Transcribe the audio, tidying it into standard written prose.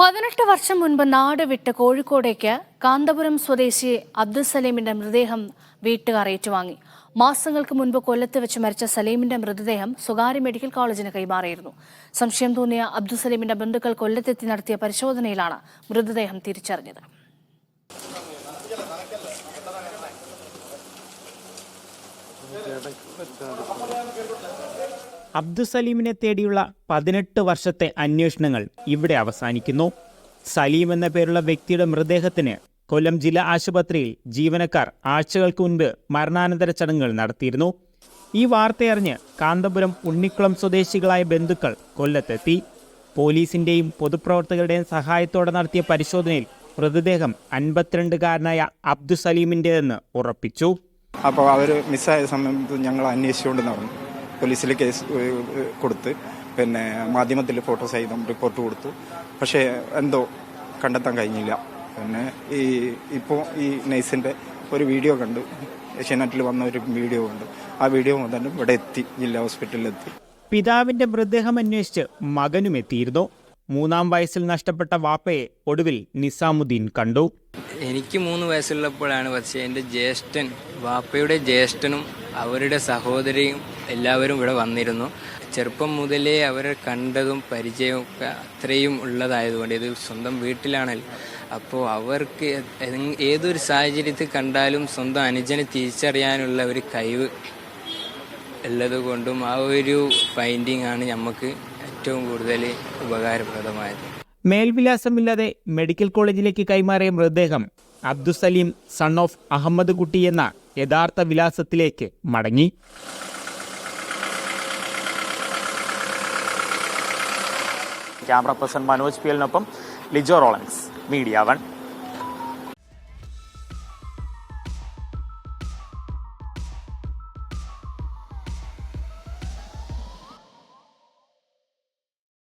18 വർഷം മുൻപ് നാട് വിട്ട് കോഴിക്കോടേക്ക് കാന്തപുരം സ്വദേശി അബ്ദുൽ സലീമിന്റെ മൃതദേഹം വീട്ടുകാർ ഏറ്റുവാങ്ങി. മാസങ്ങൾക്ക് മുൻപ് കൊല്ലത്ത് വെച്ച് മരിച്ച സലീമിന്റെ മൃതദേഹം സ്വകാര്യ മെഡിക്കൽ കോളേജിന് കൈമാറിയിരുന്നു. സംശയം തോന്നിയ അബ്ദുൽ സലീമിന്റെ ബന്ധുക്കൾ കൊല്ലത്തെത്തി നടത്തിയ പരിശോധനയിലാണ് മൃതദേഹം തിരിച്ചറിഞ്ഞത്. അബ്ദുൽ സലീമിനെ തേടിയുള്ള 18 വർഷത്തെ അന്വേഷണങ്ങൾ ഇവിടെ അവസാനിക്കുന്നു. സലീം എന്ന പേരുള്ള വ്യക്തിയുടെ മൃതദേഹത്തിന് കൊല്ലം ജില്ലാ ആശുപത്രിയിൽ ജീവനക്കാർ ആഴ്ചകൾക്ക് മുൻപ് മരണാനന്തര ചടങ്ങുകൾ നടത്തിയിരുന്നു. ഈ വാർത്തയറിഞ്ഞ് കാന്തപുരം ഉണ്ണിക്കുളം സ്വദേശികളായ ബന്ധുക്കൾ കൊല്ലത്തെത്തി. പോലീസിന്റെയും പൊതുപ്രവർത്തകരുടെയും സഹായത്തോടെ നടത്തിയ പരിശോധനയിൽ മൃതദേഹം 52-കാരനായ അബ്ദുൽ സലീമിൻ്റെതെന്ന് ഉറപ്പിച്ചു. അപ്പോൾ അവർ മിസ്സായ സമയത്ത് ഞങ്ങൾ അന്വേഷിച്ചുകൊണ്ട് നടന്നു. പോലീസിൽ കേസ് കൊടുത്ത് പിന്നെ മാധ്യമത്തിൽ ഫോട്ടോ സഹിതം റിപ്പോർട്ട് കൊടുത്തു. പക്ഷേ എന്തോ കണ്ടെത്താൻ കഴിഞ്ഞില്ല. പിന്നെ ഇപ്പോൾ ഈ നൈസിൻ്റെ ഒരു വീഡിയോ കണ്ടു, ഏഷ്യാനെറ്റിൽ വന്ന ഒരു വീഡിയോ കണ്ടു. ആ വീഡിയോ മുതൽ ഇവിടെ എത്തി, ജില്ലാ ഹോസ്പിറ്റലിലെത്തി. പിതാവിന്റെ മൃതദേഹം അന്വേഷിച്ച് മകനും എത്തിയിരുന്നു. 3-ാം വയസ്സിൽ നഷ്ടപ്പെട്ട വാപ്പയെ ഒടുവിൽ നിസാമുദ്ദീൻ കണ്ടു. എനിക്ക് 3 വയസ്സുള്ളപ്പോഴാണ്, പക്ഷേ എൻ്റെ ജ്യേഷ്ഠൻ, വാപ്പയുടെ ജ്യേഷ്ഠനും അവരുടെ സഹോദരിയും എല്ലാവരും ഇവിടെ വന്നിരുന്നു. ചെറുപ്പം മുതലേ അവരെ കണ്ടതും പരിചയവും ഒക്കെ അത്രയും ഉള്ളതായതുകൊണ്ട് ഇത് സ്വന്തം വീട്ടിലാണല്ലോ. അപ്പോൾ അവർക്ക് ഏതൊരു സാഹചര്യത്തിൽ കണ്ടാലും സ്വന്തം അനുജനെ തിരിച്ചറിയാനുള്ള ഒരു കഴിവ് ഉള്ളതുകൊണ്ടും ആ ഒരു ഫൈൻഡിങ് ആണ് നമുക്ക് ഏറ്റവും കൂടുതൽ ഉപകാരപ്രദമായത്. മേൽവിലാസമില്ലാതെ മെഡിക്കൽ കോളേജിലേക്ക് കൈമാറിയ മൃതദേഹം അബ്ദുൽ സലീം സൺ ഓഫ് അഹമ്മദ് കുട്ടി എന്ന യഥാർത്ഥ വിലാസത്തിലേക്ക് മടങ്ങി. ക്യാമറ പേഴ്സൺ മനോജ് പിയലിനൊപ്പം ലിജോ റോളൻസ്, മീഡിയ 1.